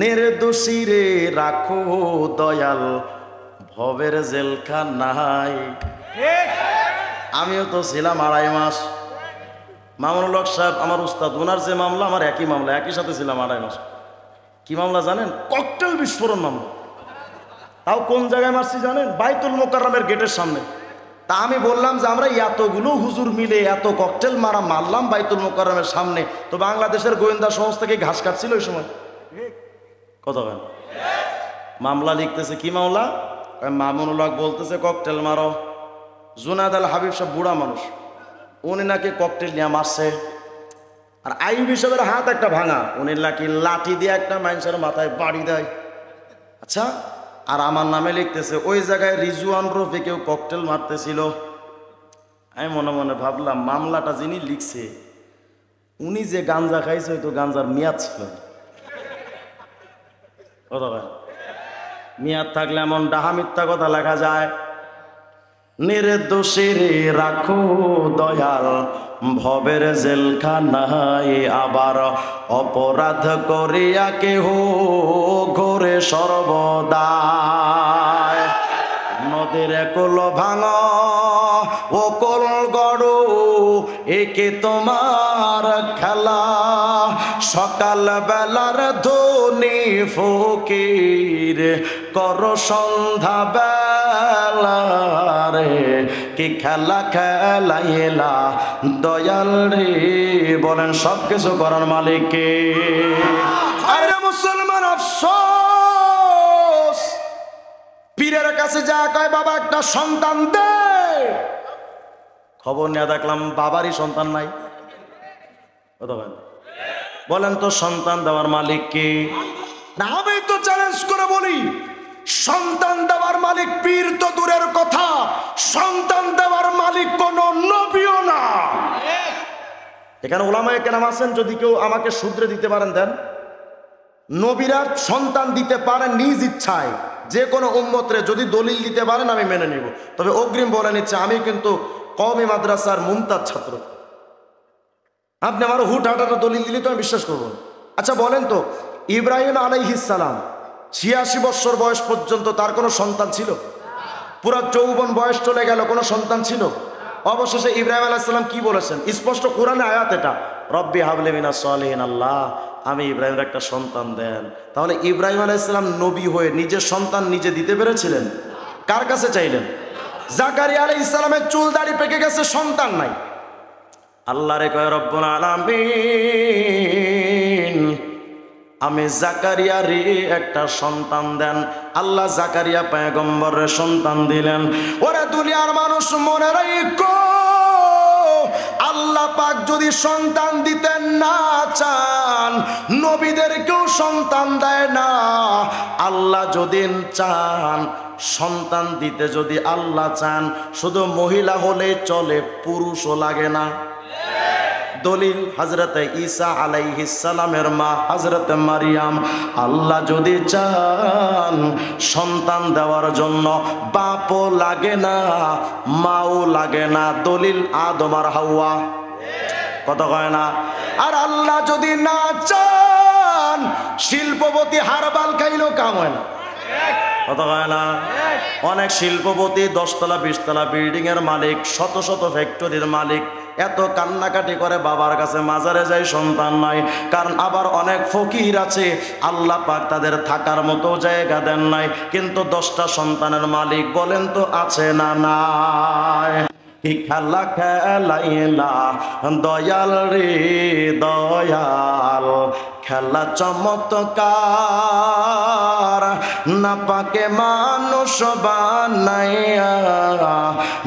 নির্দোষী রে রাখো দয়াল, ভবের জেলখানায়। আমিও তো ছিলাম 2.5 মাস। মামুনুল হক সাহেব আমার উস্তাদ, ওনার যে মামলা আমার একই মামলা, একই সাথে ছিলাম 2.5 মাস। কি মামলা জানেন? ককটেল বিস্ফোরণ মামলা। তাও কোন জায়গায় মারছি জানেন? বাইতুল মোকাররমের গেটের সামনে। তা আমি বললাম যে আমরা এতগুলো হুজুর মিলে এত ককটেল মারলাম বাইতুল মোকাররমের সামনে, তো বাংলাদেশের গোয়েন্দা সংস্থাকে ঘাস কাটছিল ওই সময়। কথা বলেন। মামলা লিখতেছে, কি মামলা? মামুনুল হক বলতেছে ককটেল মারো। জুনায়েদ আল হাবিব সব বুড়া মানুষ, উনি নাকি ককটেল নিয়ে মারছে। আর আইয়ুব সাহেবের হাত একটা ভাঙা, উনি নাকি লাঠি দিয়ে একটা মানুষের মাথায় বাড়ি দেয়। আচ্ছা, আর আমার নামে লিখতেছে ওই জায়গায় রিজওয়ান রফি কেউ ককটেল মারতেছিল। আমি মনে মনে ভাবলাম মামলাটা যিনি লিখছে উনি যে গাঞ্জা খাইছে হয়তো গাঞ্জার মেয়াদ ছিল। মেয়াদ থাকলে এমন ডাহা মিথ্যা কথা লেখা যায়। নির্দোষী রে রাখো দয়াল, ভবের জেলখানায়। আবার অপরাধ করিয়া কেহ ঘোরে সর্বদাই। নদীর কুল ভাঙ ও কোল গড়ো, একে তোমার খেলা। সকাল বেলার ধনী ফকির কর সন্ধ্যা বেলারে, কি খেলা খেলাইলা দয়াল রে। বলেন সব কিছু করার মালিককে। আরে মুসলমান আফসোস, পীরের কাছে যা কয় বাবা একটা সন্তান দে, খবর নিয়ে দেখলাম বাবারই সন্তান নাই। বলেন তো সন্তান দেওয়ার মালিক কে? না, আমি তো চ্যালেঞ্জ করে বলি সন্তান দেওয়ার মালিক পীর তো দূরের কথা, সন্তান দেওয়ার মালিক কোন নবীও না। এখানে ওলামায়ে কেরাম আছেন, যদি কেউ আমাকে শুধরে দিতে পারেন দেন। নবীরা সন্তান দিতে পারেন নিজ ইচ্ছায়, যে কোনো উম্মতরে যদি দলিল দিতে পারেন আমি মেনে নিব। তবে অগ্রিম বলে নিচ্ছে আমি কিন্তু কওমি মাদ্রাসার মুমতাজ ছাত্র। আপনি আমার হুট হাটাটা দলিল দিলে তো আমি বিশ্বাস করব। আচ্ছা বলেন তো, ইব্রাহিম আলাইহিস সালাম 86 বছর বয়স পর্যন্ত তার কোনো সন্তান ছিল? পুরা যৌবন বয়স চলে গেল, কোনো সন্তান ছিল? অবশেষে ইব্রাহিম আলাইহিস সালাম কি বলেছেন? স্পষ্ট কোরআনে আয়াত এটা, রব্বি হাবলি মিনাস সালিহিন, আল্লাহ আমি ইব্রাহিমের একটা সন্তান দেন। তাহলে ইব্রাহিম আলাইহিস সালাম নবী হয়ে নিজের সন্তান নিজে দিতে পেরেছিলেন? কার কাছে চাইলেন? জাকারিয়া আলাইহিস সালামের চুল দাড়ি পেকে গেছে, সন্তান নাই। আল্লাহ রে কয় রব্বুল আলামিন আমি জাকারিয়া রে একটা সন্তান দেন। আল্লাহ জাকারিয়া পয়গম্বরের সন্তান দিলেন। ওরে দুনিয়ার মানুষ মনে রাখো, আল্লাহ পাক যদি সন্তান দিতে না চান নবীদেরকেও সন্তান দেয় না। আল্লাহ যদি চান সন্তান দিতে, যদি আল্লাহ চান শুধু মহিলা হলে চলে, পুরুষও লাগে না। দলিল হযরত ঈসা আলাইহিস সালামের মা হযরত মারিয়াম। আল্লাহ যদি চান সন্তান দেওয়ার জন্য বাপও লাগে না, মাও লাগে না। দলিল আদম আর হাওয়া। কথা কয় না? আর আল্লাহ যদি না চান শিল্পপতি হারবাল খাইলেও কাম হয় না। কথা কয় না? অনেক শিল্পপতি 10 তলা 20 তলা বিল্ডিং এর মালিক, শত শত ফ্যাক্টরির মালিক, এত কান্নাকাটি করে বাবার কাছে মাজারে যায়, সন্তান নাই। কারণ আবার অনেক ফকির আছে আল্লাহ পাক তাদের থাকার মতো জায়গা দেন নাই, কিন্তু 10টা সন্তানের মালিক। বলেন তো আছে না নাই? কি খেলা খেলাইলা দয়াল রে দয়াল, খেলা চমৎকার। না পাকে মানুষ বানাইয়া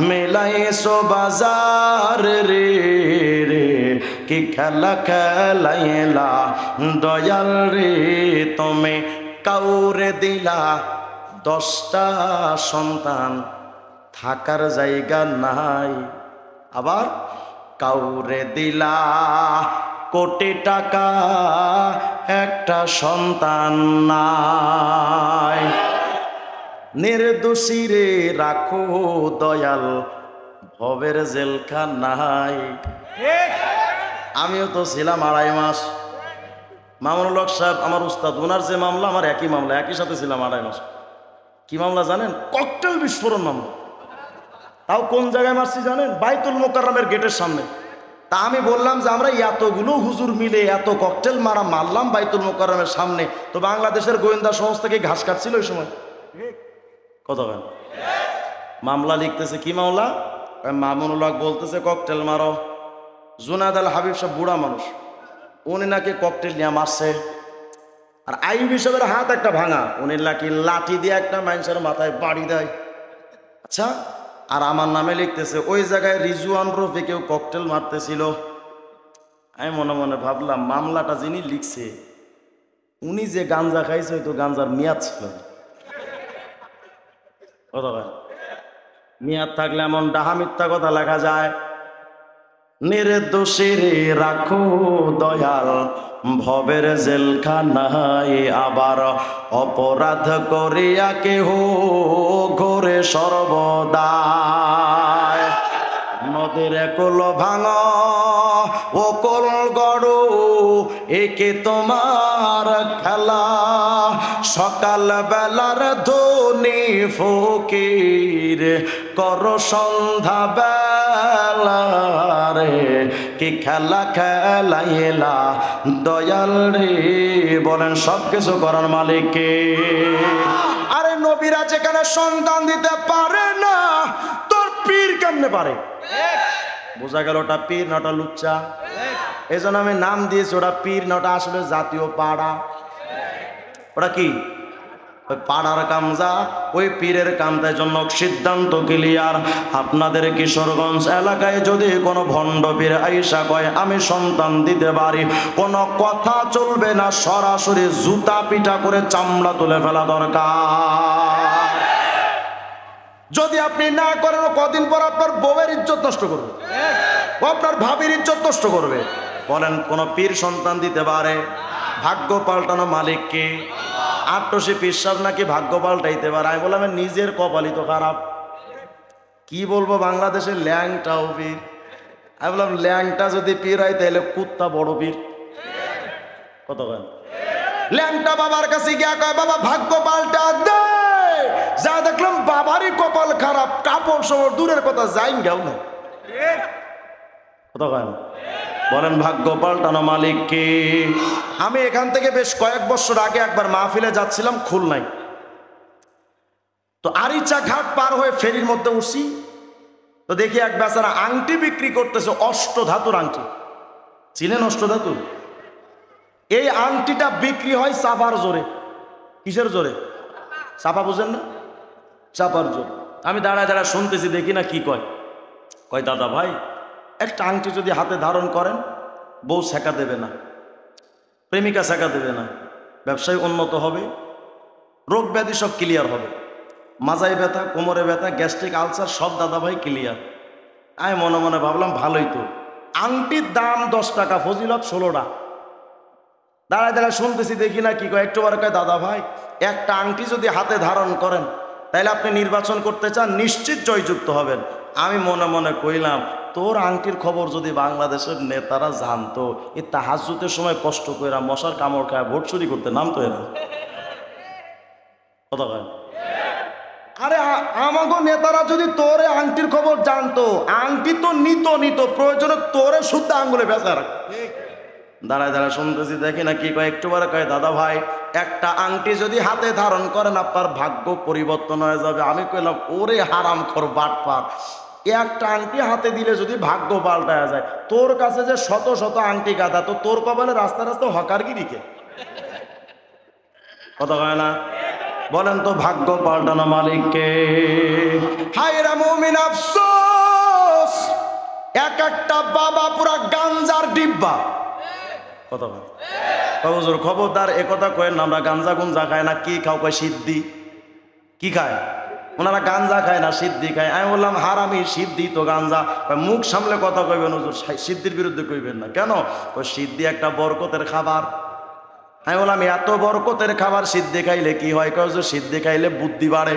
মেলাইছো বাজার রে রে, কি খেলা খেলাইলা দয়াল রে তুমি। কাউরে দিলা 10টা সন্তান, থাকার জায়গা নাই। আবার কাউরে দিলা কোটি টাকা, একটা সন্তান নাই। নির্দোষী রে রাখো দয়াল, ভবের জেলখানায়। আমিও তো ছিলাম 2.5 মাস। মামুনুল হক সাহেব আমার উস্তাদ, ওনার যে মামলা আমার একই মামলা, একই সাথে ছিলাম 2.5 মাস। কি মামলা জানেন? ককটেল বিস্ফোরণ মামলা। তাও কোন জায়গায় মারছি জানেন? বাইতুল মোকাররমের গেটের সামনে। তা আমি বললাম যে আমরা এতগুলো হুজুর মিলে এত ককটেল মারলাম বাইতুল মোকাররমের সামনে, তো বাংলাদেশের গোয়েন্দা সংস্থা কি ঘাস কাটছিল ওই সময়? কথা বলেন। মামলা লিখতেছে, কি মামলা? মামুনুল হক বলতেছে ককটেল মারো। জুনায়েদ আল হাবিব সাহেব বুড়া মানুষ, উনি নাকি ককটেল নিয়ে মারছে। আর আইয়ুব সাহেবের হাত একটা ভাঙা, উনি নাকি লাঠি দিয়ে একটা মানুষের মাথায় বাড়ি দেয়। আচ্ছা, আর আমার নামে লিখতেছে ওই জায়গায় রিজওয়ান রফিকেও ককটেল মারতেছিল। আমি মনে মনে ভাবলাম, মামলাটা যিনি লিখছে উনি যে গাঞ্জা খাইছে হয়তো গাঞ্জার মেয়াদ ছিল। মেয়াদ থাকলে এমন ডাহা মিথ্যা কথা লেখা যায়? নির্দোষীরে রাখো দয়াল ভবের জেলখানায়, আবার অপরাধ করিয়া কেহ ঘোরে সর্বদায়। নদীর কুল ভাঙ ও কোল গড়ো, একে তোমার খেলা। সকাল বেলার ধনী ফকির কর সন্ধ্যা বেলারে, কি খেলা খেলাইলা দয়াল রে। বলেন সব কিছু করার মালিককে। আরে নবীরা যেখানে সন্তান দিতে পারে না, তোর পীর কেমনে পারে? বোঝা গেল ওটা পীর না ওটা লুচ্চা। এই জন্য আমি নাম দিয়েছি ওটা পীর না ওটা আসলে জাতীয় পাড়া। ওটা কি? ওই পাড়ার কামজা, ওই পীরের কামতার জন্য সিদ্ধান্ত ক্লিয়ার। আপনাদের কিশোরগঞ্জ এলাকায় যদি কোনো ভণ্ড পীর আইসা কয় আমি সন্তান দিতে পারি, কোনো কথা চলবে না, সরাসরি জুতা পিটা করে চামড়া তুলে ফেলা দরকার। যদি আপনি না করেন, কদিন পর আপনার বউয়ের ইজ্জত নষ্ট করবে, আপনার ভাবির ইজ্জত নষ্ট করবে। বলেন কোন পীর সন্তান দিতে পারে? ভাগ্য পাল্টানো মালিককে। আটশি পিসাব নাকি ভাগ্য পাল্টাইতে পারে। আমি বললাম নিজের কপালই তো খারাপ। কি বলবো, বাংলাদেশের ল্যাংটাও পীর। আমি বললাম ল্যাংটা যদি পীর হয় তাহলে কুত্তা বড় পীর। কত কেন ল্যাংটা বাবার কাছে গিয়া কয় বাবা ভাগ্য পাল্টা দে। যা দেখলাম বাবারই কপাল খারাপ, কাপড় সবর দূরের কথা যাই গেও না। কত কেন বলেন ভাগ্য পাল্টানো মালিককে। আমি এখান থেকে বেশ কয়েক বছর আগে একবার মাহফিলে যাচ্ছিলাম খুলনায়। তো আরিচা ঘাট পার হয়ে ফেরির মধ্যে উঠছি, তো দেখি এক বেচারা আংটি বিক্রি করতেছে, অষ্টধাতুর আংটি। চিনেন অষ্টধাতু? এই আংটিটা বিক্রি হয় চাপার জোরে। কিসের জোরে? চাপা বুঝেন না? চাপার জোরে। আমি দাঁড়ায় দাঁড়ায় শুনতেছি, দেখি না কি কয়। কয় দাদা ভাই, একটা আংটি যদি হাতে ধারণ করেন, বউ শেখা দেবে না, প্রেমিকা শেখা দেবে না, ব্যবসায় উন্নত হবে, রোগ ব্যাধি সব ক্লিয়ার হবে, মাজায় ব্যথা, কোমরে ব্যথা, গ্যাস্ট্রিক আলসার সব দাদা ভাই ক্লিয়ার। আমি মনে মনে ভাবলাম ভালোই তো। আংটির দাম 10 টাকা, ফজিলত 16টা। দাঁড়ায় দাঁড়ায় শুনতেছি, দেখি না কি কয়। একটু বার কয় দাদা ভাই, একটা আংটি যদি হাতে ধারণ করেন তাইলে আপনি নির্বাচন করতে চান, নিশ্চিত জয়যুক্ত হবেন। আমি মনে মনে কইলাম তোর আংটির খবর যদি বাংলাদেশের নেতারা জানতো, এই তাহাজ্জুদের সময় কষ্ট করে মশার কামড় খায় ভোট চুরি করতে নামতো এরা। কথা কয়? আরে আমাগো নেতারা যদি তোরে আংটির খবর জানতো, আংটি তো নিত প্রয়োজনে তোরে শুদ্ধ আঙ্গুলে বেচা রাখ। দাঁড়ায় দাঁড়ায় শুনতেছি, দেখি না কি কয়। একটু বারে কয় দাদা ভাই, একটা আংটি যদি হাতে ধারণ করেন আপনার ভাগ্য পরিবর্তন হয়ে যাবে। আমি কইলাম ওরে হারামখোর বাটপার, একটা আংটি হাতে দিলে যদি ভাগ্য পাল্টায় যায়, তোর কাছে যে শত শত আংটি গাদা, তো তোর কপালে রাস্তা রাস্তা হকারগিরিকে। কথা কয় না? বলেন তো ভাগ্য পাল্টানো মালিককে। হায়রা মুমিন আফসোস, এক একটা বাবা পুরা গাঞ্জার ডিব্বা। কথা বল হুজুর খবরদার এ কথা কয়েন না, আমরা গাঞ্জা গুঞ্জা খায় না। কি খাও? কয় সিদ্ধি। কি খায় ওনারা? গাঞ্জা খায় না, সিদ্ধি খায়। আমি বললাম হারামি, সিদ্ধি তো গাঞ্জা। মুখ সামলে কথা কইবেন হুজুর, সিদ্ধির বিরুদ্ধে কইবেন না। কেন? সিদ্ধি একটা বরকতের খাবার। আমি বললাম এত বরকতের খাবার সিদ্ধি খাইলে কি হয়? কয় সিদ্ধি খাইলে বুদ্ধি বাড়ে।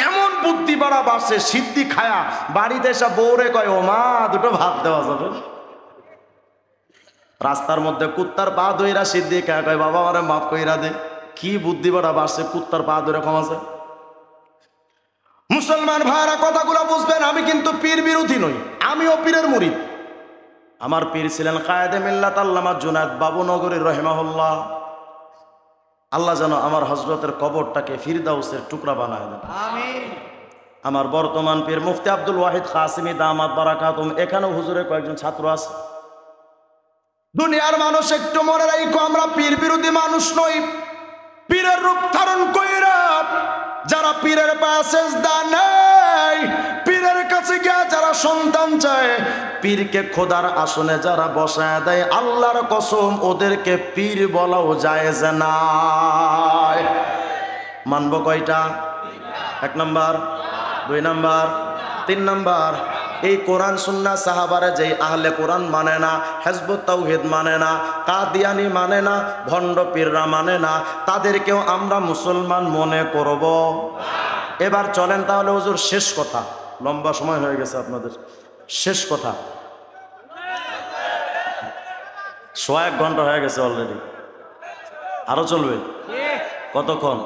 এমন বুদ্ধি বাড়া বাড়ছে সিদ্ধি খায়া বাড়িতে এসে বউরে কয় ও মা দুটো ভাত দেওয়া যাবে। রাস্তার মধ্যে কুত্তার পা ধইরা সিদ্দিক কয় বাবা আমারে মাফ কইরা দে। কি বুদ্ধি বাড়া বাড়ছে, কুত্তার পা ধরে ক্ষমাছে। মুসলমান ভাইরা কথাগুলো বুঝবেন, আমি কিন্তু পীর বিরোধী নই, আমিও পীরের মুরিদ। আমার পীর ছিলেন কায়েদে মিল্লাত আল্লামা জুনায়েদ বাবুনগরী রহিমাহুল্লাহ। আল্লাহ যেন আমার হযরতের কবরটাকে ফিরদাউসের টুকরা বানায় দেন, আমিন। আমার বর্তমান পীর মুফতি আব্দুল ওয়াহিদ কাসিমি দামাত বারাকাতুম, এখানেও হুজুরের কয়েকজন ছাত্র আছে। দুনিয়ার মানুষ একটু মনে রাখো, আমরা পীর বিরোধী মানুষ নই। পীরের রূপ ধারণ কইরা যারা পীরের পায়ে সিজদা নেয়, পীরের কাছে গিয়া যারা সন্তান চায়, পীরকে খোদার আসনে যারা বসায় দেয়, আল্লাহর কসম ওদেরকে পীর বলাও জায়েজ না। মানব কয়টা? 1 নাম্বার, 2 নাম্বার, 3 নাম্বার। এই কোরআন সুন্নাহ সাহাবারে যেই আহলে কোরআন মানে না, হিজবুত তাওহীদ মানে না, কাদিয়ানি মানে না, ভণ্ড পীররা মানে না, তাদেরকেও আমরা মুসলমান মনে করব? এবার চলেন তাহলে হুজুর শেষ কথা, লম্বা সময় হয়ে গেছে আপনাদের, শেষ কথা। 1 ঘন্টা হয়ে গেছে অলরেডি, আরো চলবে কতক্ষণ?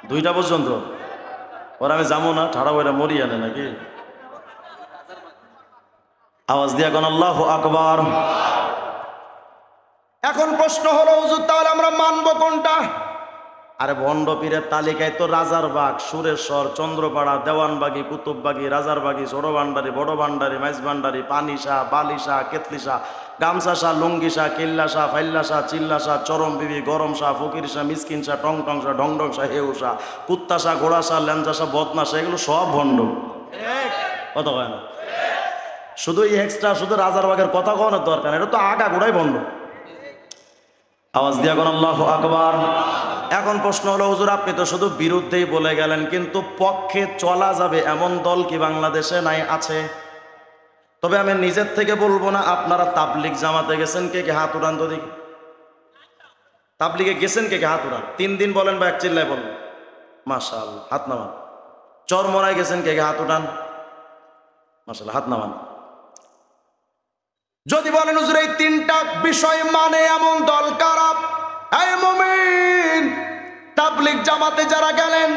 2টা পর্যন্ত? ওর আমি যাবো না, ঠাড়া বইরা মরি আনে নাকি? আওয়াজ দিয়া কোন আল্লাহু আকবার। এখন প্রশ্ন হলো হুজুর তাহলে আমরা মানবো কোনটা? আরে ভণ্ড পীরের তালিকায় তো রাজারবাগ, সুরেশ্বর, চন্দ্রপাড়া, দেওয়ানবাগি, কুতুববাগি, রাজারবাগি, ছোট ভান্ডারি, বড় ভান্ডারি, মাইজ ভান্ডারি, পানিশা, বালিশা, কেতলিশা, গামছা শাহ, লুঙ্গি শাহ, কিল্লা শাহ, ফাইল্লা শাহ, চিল্লা শাহ, চরম বিবি, গরম শাহ, ফকির শাহ, মিসকিন শাহ, টং টং শাহ, ঢং ঢং শাহ, হেউ শাহ, কুত্তা শাহ, ঘোড়া শাহ, ল্যাংচা শাহ, বদনা শাহ, এগুলো সব ভণ্ড। কত হয় না? শুধু এই এক্সট্রা শুধু রাজারবাগের কথা কওয়ানোর দরকার, এটা তো আগা গোড়াই ভণ্ড। আওয়াজ দিয়া কোন আল্লাহু আকবার। এখন প্রশ্ন হলো হুজুর আপনি তো শুধু বিরুদ্ধেই বলে গেলেন, কিন্তু পক্ষে চলা যাবে এমন দল কি বাংলাদেশে নাই? আছে। তবে আমি নিজের থেকে বলবো না, আপনারা তাবলিগ জামাতে গেছেন, কে কে হাত উঠান তো দেখি। তাবলিগে গেছেন কে কে হাত উঠান? 3 দিন বলেন বা 1 চিল্লায় বলেন? মাশাআল্লাহ, হাত নামান। চরমরায় গেছেন কে কে হাত উঠান? মাশাআল্লাহ, হাত নামান। যদি বলেন হুজুর এই 3টা বিষয় মানে এমন দল কারা? এই মুমিন, তাবলিগ জামাতে যারা গেলেন,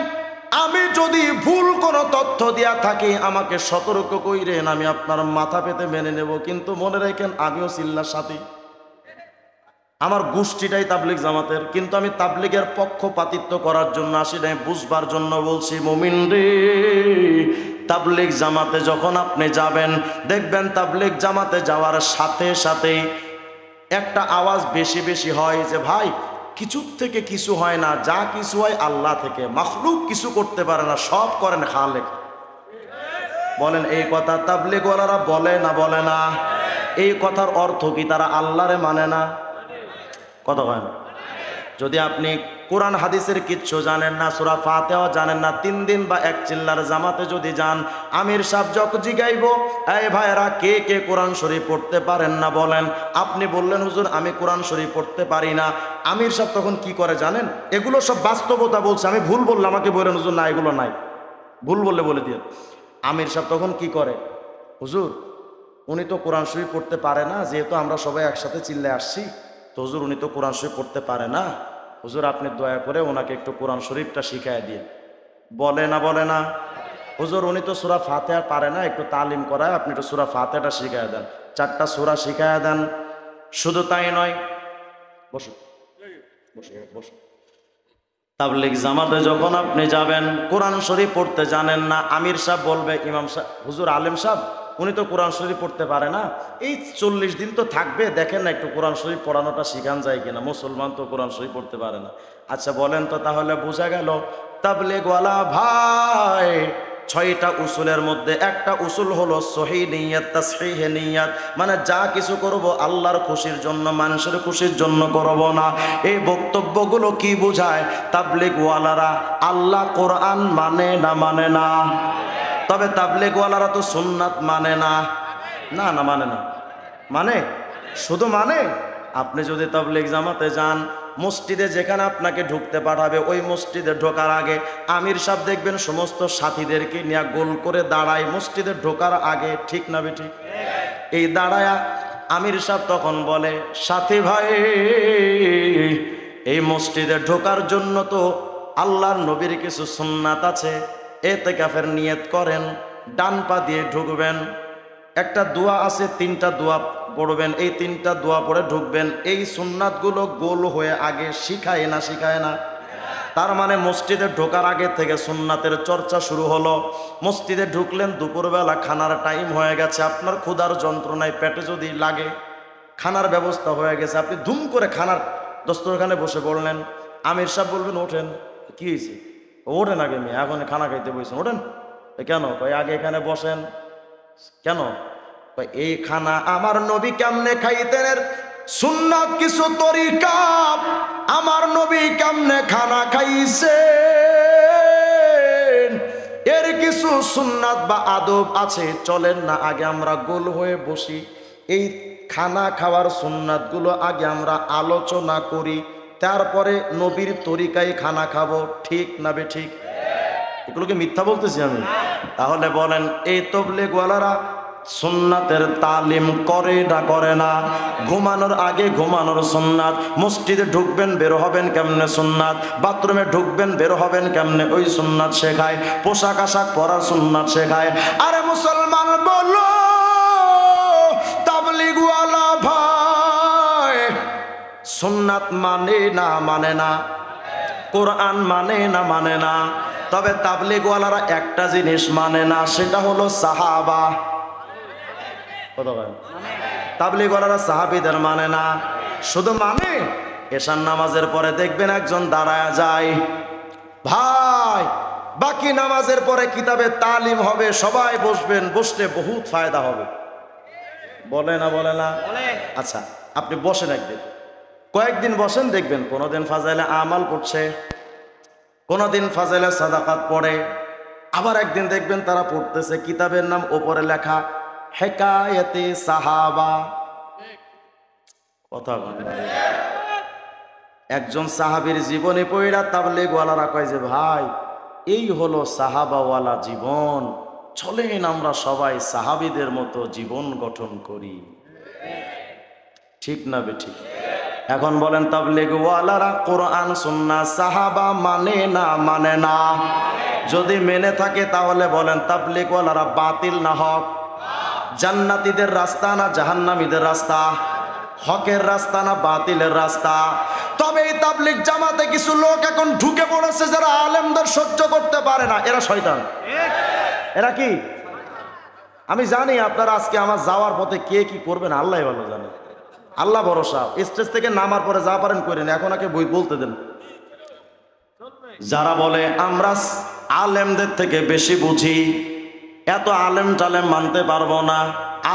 আমি যদি ভুল কোনো তথ্য দিয়া থাকি আমাকে সতর্ক কইরেন, আমি আপনার মাথা পেতে মেনে নেব। কিন্তু মনে রাখেন আমিও চিল্লার সাথী, আমার গোষ্ঠীটাই তাবলিগ জামাতের। কিন্তু আমি তাবলিগের পক্ষপাতিত্ব করার জন্য আসি নাই, বুঝবার জন্য বলছি। মুমিন রে, তাবলিগ জামাতে যখন আপনি যাবেন, দেখবেন তাবলিগ জামাতে যাওয়ার সাথে সাথেই একটা আওয়াজ বেশি বেশি হয় যে ভাই কিছু থেকে কিছু হয় না, যা কিছু হয় আল্লাহ থেকে, মাখলুক কিছু করতে পারে না, সব করেন খালেক। বলেন এই কথা তাবলিগওয়ালারা বলে না বলে না? এই কথার অর্থ কি তারা আল্লাহরে মানে না? কথা হয় না। যদি আপনি কোরআন হাদিসের কিচ্ছু জানেন না, সূরা ফাতিহা জানেন না, 3 দিন বা 1 চিল্লার জামাতে যদি যান, আমির সাহেব যখন জিগাইব এই ভাইরা কে কে কোরআন শরীফ পড়তে পারেন না বলেন, আপনি বললেন হুজুর আমি কোরআন শরীফ পড়তে পারি না, আমির সাহেব তখন কি করে জানেন? এগুলো সব বাস্তবতা বলছে, আমি ভুল বললে আমাকে বলেন হুজুর না এগুলো নাই, ভুল বললে বলে দিয়ে। আমির সাহেব তখন কি করে? হুজুর উনি তো কোরআন শরীফ পড়তে পারে না, যেহেতু আমরা সবাই একসাথে চিল্লে আসছি, তো হুজুর উনি তো কোরআন শরীফ পড়তে পারে না, হুজুর আপনি দয়া করে ওনাকে একটু কোরআন শরীফটা শিখায় দিয়ে। বলে না বলে না? হুজুর উনি তো সূরা ফাতিহা পারে না, একটু তালিম করায় আপনি একটু সূরা ফাতিহাটা শিখায় দেন, 4টা সূরা শিখায় দেন। শুধু তাই নয়, বসুন বসুন বসুন, তাবলিগ জামাতে যখন আপনি যাবেন, কোরআন শরীফ পড়তে জানেন না, আমির সাহেব বলবে ইমাম সাহেব হুজুর আলেম সাহেব উনি তো কোরআন শরীফ পড়তে পারে না, এই 40 দিন তো থাকবে, দেখেন না একটু কোরআন শরীফ পড়ানোটা শিখান যায় কিনা, মুসলমান তো কোরআন শরীফ পড়তে পারে না। আচ্ছা বলেন তো তাহলে বোঝা গেল তাবলিগওয়ালা ভাই 6টা উসুলের মধ্যে একটা উসুল হলো সহিহ নিয়ত, তাসহিহ নিয়ত, মানে যা কিছু করব আল্লাহর খুশির জন্য, মানুষের খুশির জন্য করব না। এই বক্তব্যগুলো কি বোঝায়? তাবলিগওয়ালারা আল্লাহ কোরআন মানে না মানে না? তবে তাবলিগওয়ালারা তো সুন্নাত মানে না, না না মানে না, মানে শুধু মানে। আপনি যদি তাবলিগ জামাতে যান, মসজিদে যেখানে আপনাকে ঢুকতে পাঠাবে, ওই মসজিদে ঢোকার আগে আমির সাহেব দেখবেন সমস্ত সাথীদেরকে নিয়ে গোল করে দাঁড়ায় মসজিদে ঢোকার আগে, ঠিক না বেঠিক? এই দাঁড়ায়া আমির সাহেব তখন বলে, সাথী ভাই, এই মসজিদে ঢোকার জন্য তো আল্লাহর নবীর কিছু সুন্নাত আছে, ইতিকাফের নিয়ত করেন, ডান পা দিয়ে ঢুকবেন, একটা দোয়া আছে, 3টা দোয়া পড়বেন, এই 3টা দোয়া পড়ে ঢুকবেন। এই সুন্নাতগুলো গোল হয়ে আগে শিখায় না? শিখায় না? তার মানে মসজিদে ঢোকার আগে থেকে সুন্নাতের চর্চা শুরু হলো। মসজিদে ঢুকলেন, দুপুরবেলা খানার টাইম হয়ে গেছে, আপনার ক্ষুধার যন্ত্রণায় পেটে যদি লাগে, খানার ব্যবস্থা হয়ে গেছে, আপনি ধুম করে খানার দস্তরখানে বসে পড়লেন। আমির সাহেব বলবেন, ওঠেন। কি হয়েছে? ওঠেন আগে, মেয়ে এখন খানা খাইতে বসেন, ওঠেন। কেন? কই আগে এখানে বসেন। কেন? এই খানা আমার নবী কেমনে খাইতেন, সুন্নাত কিছু তরিকা, আমার নবী কেমনে খানা খাইছে, এর কিছু সুন্নাত বা আদব আছে, চলেন না আগে আমরা গোল হয়ে বসি, এই খানা খাওয়ার সুন্নাতগুলো আগে আমরা আলোচনা করি, তারপরে নবীর তরিকায় খানা খাবো। ঠিক না বে ঠিক? এগুলোকে মিথ্যা বলতেছি আমি? তাহলে বলেন, এই তাবলীগওয়ালারা সুন্নাতের তালিম করে না করে না? ঘুমানোর আগে ঘুমানোর সুন্নাত, মসজিদে ঢুকবেন বের হবেন কেমনে সুন্নাত, বাথরুমে ঢুকবেন বের হবেন কেমনে ওই সুন্নাত শেখায়, পোশাক আশাক পরার সুন্নাত শেখায়। আরে মুসলমান বলো, তাবলীগওয়ালা ভাই সুন্নাত মানে না? মানে না? কোরআন মানে না? মানে না? তবে তাবলীগওয়ালারা একটা জিনিস মানে না, সেটা হলো সাহাবা। তাবলীগওয়ালারা সাহাবীদের মানে না, শুধু মানে এশার নামাজের পরে দেখবেন একজন দাঁড়ায় যায়, ভাই বাকি নামাজের পরে কিতাবে তালিম হবে, সবাই বসবেন, বসলে বহুত ফায়দা হবে। বলে না? বলে না? আচ্ছা, আপনি বসেন একদিন, কয়েকদিন বসেন, দেখবেন কোনোদিন ফাজাইলে আমাল পড়ছে, কোনোদিন ফাজাইলে সাদাকাত পড়ে, আবার একদিন দেখবেন তারা পড়তেছে, কিতাবের নাম ওপরে লেখা হেকায়েতে সাহাবা। কথা বলে একজন সাহাবীর জীবনে পড়া তাবলীগওয়ালারা কয় যে, ভাই এই হলো সাহাবাওয়ালা জীবন, চলেন আমরা সবাই সাহাবীদের মতো জীবন গঠন করি। ঠিক না বে ঠিক? এখন বলেন, তাবলীগওয়ালারা কোরআন সুন্নাহ সাহাবা মানে না? মানে না? যদি মেনে থাকে তাহলে বলেন, তাবলীগওয়ালারা বাতিল না হক? জান্নাতীদের রাস্তা না জাহান্নামীদের রাস্তা? হকের রাস্তা না বাতিলের রাস্তা? তবে এই তাবলীগ জামাতে কিছু লোক এখন ঢুকে পড়েছে যারা আলেমদের সহ্য করতে পারে না, এরা শয়তান। এরা কি? আমি জানি আপনারা আজকে আমার যাওয়ার পথে কে কি করবেন আল্লাহ ভালো জানে, আল্লাহ ভরসা। স্টেজ থেকে নামার পরে যা পারেন করেন, এখন আগে বই বলতে দেন। যারা বলে আমরা আলেমদের থেকে বেশি বুঝি, এত আলেম টালেম মানতে পারবো না,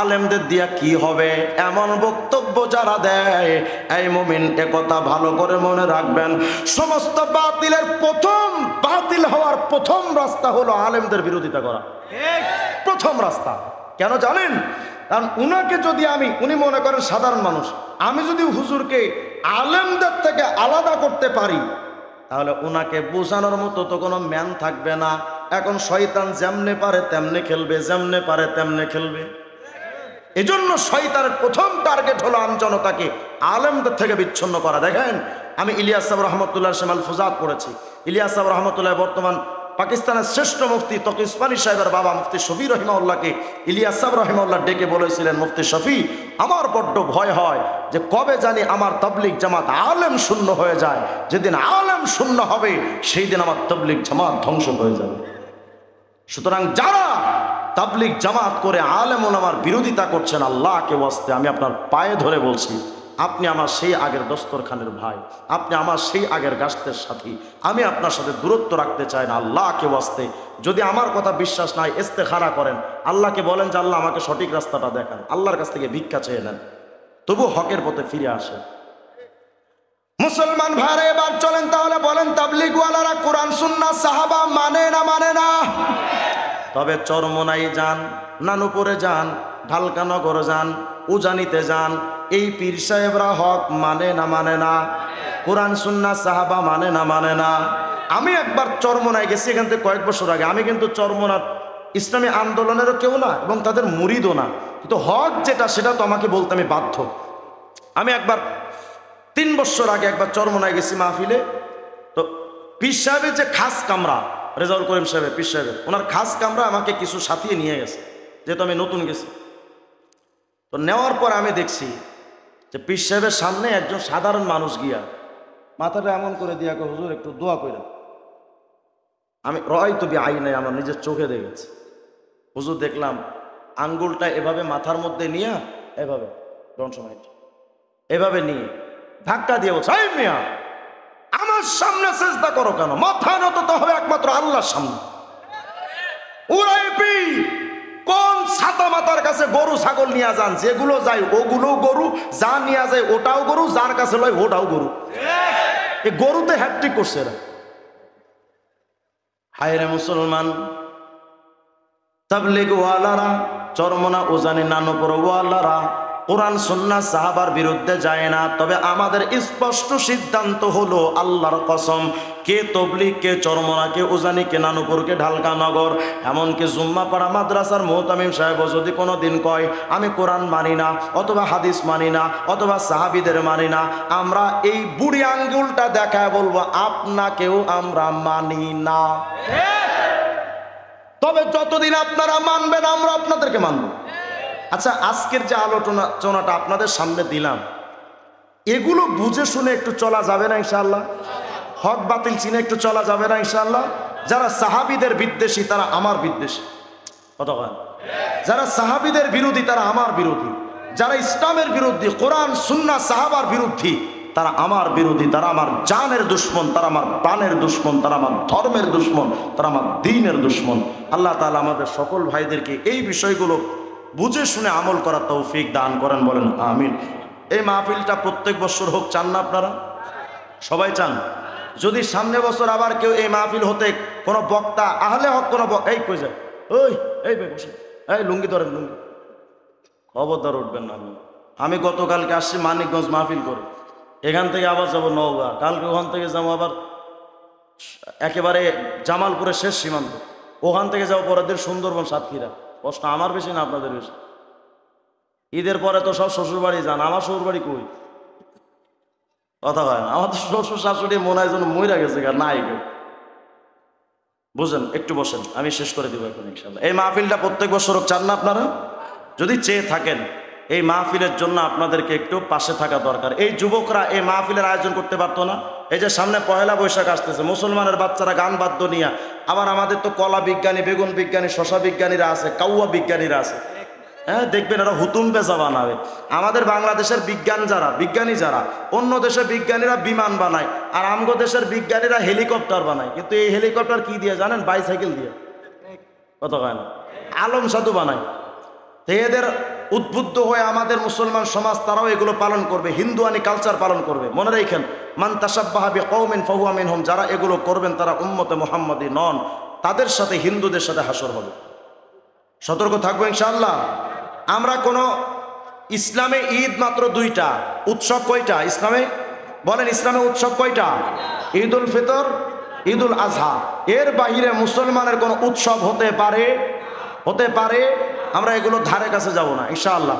আলেমদের দিয়া কি হবে, এমন বক্তব্য যারা দেয়, এই মুমিন এ কথা ভালো করে মনে রাখবেন, সমস্ত বাতিলের প্রথম, বাতিল হওয়ার প্রথম রাস্তা হলো আলেমদের বিরোধিতা করা। প্রথম রাস্তা। কেন জানেন? কারণ উনাকে যদি উনি মনে করেন সাধারণ মানুষ, আমি যদি হুজুরকে আলেমদের থেকে আলাদা করতে পারি, তাহলে উনাকে বোঝানোর মতো তো কোনো ম্যান থাকবে না। এখন শয়তান যেমনে পারে তেমনে খেলবে, যেমনে পারে তেমনে খেলবে। এজন্য শয়তানের প্রথম টার্গেট হলো আমজনতাকে আলেমদের থেকে বিচ্ছিন্ন করা। দেখেন, আমি ইলিয়াস সাহেব রহমতুল্লাহ শেমাল ফুজাত পড়েছি। ইলিয়াস সাহেব রহমতুল্লাহ বর্তমান পাকিস্তানের শ্রেষ্ঠ মুফতি তকি উসমানী সাহেবের বাবা মুফতি শফি রহিমাউল্লাহকে ইলিয়াস সাহেব রহিমাউল্লাহ ডেকে বলেছিলেন, মুফতি শফি, আমার বড্ড ভয় হয় যে কবে জানি আমার তাবলীগ জামাত আলেম শূন্য হয়ে যায়। যেদিন আলেম শূন্য হবে সেই দিন আমার তাবলীগ জামাত ধ্বংস হয়ে যাবে। সুতরাং যারা তাবলীগ জামাত করে আলেম ওলামার বিরোধিতা করছেন, আল্লাহকে ওয়াস্তে আমি আপনার পায়ে ধরে বলছি, আপনি আমার সেই আগের দস্তরখানের ভাই, আপনি আমার সেই আগের গাছতের সাথী, আমি আপনার সাথে দূরত্ব রাখতে চাই না। আল্লাহকে ওয়াস্তে যদি আমার কথা বিশ্বাস নাই, ইস্তেখারা করেন, আল্লাহকে বলেন যে আল্লাহ আমাকে সঠিক রাস্তাটা দেখান, আল্লাহর কাছ থেকে ভিক্ষা চেয়ে নেন, তবু হকের পথে ফিরে আসেন। মুসলমান ভাইরা এবার চলেন, তাহলে বলেন, তাবলীগওয়ালারা কোরআন সুন্নাহ সাহাবা মানে না? মানে না? তবে চরমোনাই যান, নানুপুরে যান, ঢালকানগর যান, উজানিতে যান, এই পীর সাহেবরা হক মানে না? মানে না? কোরআন সুন্নাহ সাহাবা মানে না? মানে না? আমি একবার চরমোনায় গেছি, এখান থেকে কয়েক বছর আগে। আমি কিন্তু চরমোনার ইসলামী আন্দোলনেরও কেউ না এবং তাদের মুরিদও না, কিন্তু হক যেটা সেটা তো আমাকে বলতে আমি বাধ্য। আমি একবার 3 বছর আগে একবার চরমনায় গেছি মাহফিলে, তো পীর সাহেবের যে খাস কামরা, রেজাউল করিম সাহেবের, পীর সাহেবের ওনার খাস কামরা আমাকে কিছু সাথিয়ে নিয়ে গেছে, যেহেতু আমি নতুন গেছি। তো নেওয়ার পর আমি দেখছি যে পীর সাহেবের সামনে একজন সাধারণ মানুষ গিয়া মাথাটা এমন করে দিয়া কয়, হুজুর একটু দোয়া কইরা। আমি রয় তো আই নাই, আমার নিজের চোখে দেখেছি। হুজুর দেখলাম আঙ্গুলটা এভাবে মাথার মধ্যে নিয়ে এভাবে এভাবে নিয়ে ধাক্কা দিয়ে বলছে, এই মিয়া আমার সামনে সেজদা করো কেন? মাথা নত তো হবে একমাত্র আল্লাহর সামনে। উড়াইবি কোন ছাতা মাতার কাছে গরু ছাগল নিয়ে যান, যেগুলো যায় ওগুলো গরু, যা নিয়ে যায় ওটাও গরু, যার কাছে লয় ওটাও গরু। এই গরুতে হ্যাট্রিক করছে এরা। হায়রে মুসলমান, তাবলীগ ওয়ালারা, চরমনা ওজানি নানপুর ওয়ালারা কোরআন সুন্নাহ সাহাবার বিরুদ্ধে যায় না, তবে আমাদের স্পষ্ট সিদ্ধান্ত হলো আল্লাহর কসম, কে তবলীগ, কে চরমনা, কে উজানি, কে নানুপুর, কে ঢালকা নগর, এমনকি জুম্মাপাড়া মাদ্রাসার মুহতামিম সাহেব যদি কোনো দিন কয় আমি কোরআন মানি না, অথবা হাদিস মানি না, অথবা সাহাবিদের মানি না, আমরা এই বুড়ি আঙ্গুলটা দেখায় বলবো আপনাকেও আমরা মানি না। তবে যতদিন আপনারা মানবেন আমরা আপনাদেরকে মানব। আচ্ছা, আজকের যে আলোচনাটা আপনাদের সামনে দিলাম, এগুলো বুঝে শুনে একটু চলা যাবে না ইনশাআল্লাহ? হক বাতিল চিনে একটু চলা যাবে না ইনশাআল্লাহ? যারা সাহাবীদের বিদ্বেষী তারা আমার বিদ্বেষী, কতক্ষণ? যারা সাহাবীদের বিরোধী তারা আমার বিরোধী, যারা ইসলামের বিরোধী, কোরআন সুন্নাহ সাহাবার বিরোধী তারা আমার বিরোধী, তারা আমার জানের দুশ্মন, তারা আমার প্রাণের দুশ্মন, তারা আমার ধর্মের দুশ্মন, তারা আমার দ্বীনের দুশ্মন। আল্লাহ তাআলা আমাদের সকল ভাইদেরকে এই বিষয়গুলো বুঝে শুনে আমল করার তৌফিক দান করেন, বলেন আমিন। এই মাহফিলটা প্রত্যেক বছর হোক, চান না আপনারা? সবাই চান? যদি সামনে বছর আবার কেউ এই মাহফিল হতে কোনো বক্তা আহলে হক কোনো এই কই যায়, ওই এই বসে, এই লুঙ্গি ধরেন, লুঙ্গি, খবরদার উঠবেন না। আমি গতকালকে আসছি মানিকগঞ্জ মাহফিল করে, এখান থেকে আবার যাবো নওগাঁ, কালকে ওখান থেকে যাবো আবার একেবারে জামালপুরের শেষ সীমান্ত, ওখান থেকে যাবো পরের দিন সুন্দরবন, সাতক্ষীরা। কষ্ট আমার বেশি না আপনাদের বেশি? ঈদের পরে তো সব শ্বশুরবাড়ি যান, আমার শ্বশুরবাড়ি কই? কথা হয় না, আমার তো শ্বশুর শাশুড়ি মনে হয় যেন মইরা গেছে, নাই কেউ। বুঝেন? একটু বসেন, আমি শেষ করে দিব এখন ইনশাআল্লাহ। এই মাহফিলটা প্রত্যেক বছর চান না আপনারা? যদি চেয়ে থাকেন এই মাহফিলের জন্য আপনাদেরকে একটু পাশে থাকা দরকার। এই যুবকরা এই মাহফিলের আয়োজন করতে পারতো না? এই যে সামনে পহেলা বৈশাখ আসতেছে, মুসলমানের বাচ্চারা গান বাদ্য নিয়ে, আবার আমাদের তো কলা বিজ্ঞানী, বেগুন বিজ্ঞানী, শশা বিজ্ঞানীরা আছে, কাউয়া বিজ্ঞানীরা আছে, হ্যাঁ দেখবেন এরা হুতুম পেঁচা বানাবে। আমাদের বাংলাদেশের বিজ্ঞানী যারা, অন্য দেশের বিজ্ঞানীরা বিমান বানায়, আর আমগো দেশের বিজ্ঞানীরা হেলিকপ্টার বানায়। কিন্তু এই হেলিকপ্টার কি দিয়ে জানেন? বাইসাইকেল দিয়ে। কত কয় না? আলম সাধু বানায়। তো এদের উদ্বুদ্ধ হয়ে আমাদের মুসলমান সমাজ তারাও এগুলো পালন করবে, হিন্দুয়ানি কালচার পালন করবে। মনে রাখেন, মান তাশাব্বাহা বিকওমিন ফাহুয়া মিনহুম, যারা এগুলো করবেন তারা উম্মতে মুহাম্মাদি নন, তাদের সাথে হিন্দুদের সাথে হাসর হবে। সতর্ক থাকবো ইনশাআল্লাহ। আমরা কোনো ইসলামে ঈদ মাত্র 2টা উৎসব। কয়টা ইসলামে? বলেন, ইসলামে উৎসব কয়টা? ঈদ উল ফিতর, ঈদ উল আজহা। এর বাহিরে মুসলমানের কোনো উৎসব হতে পারে? আমরা এগুলো ধারে কাছে যাব না ইনশাআল্লাহ।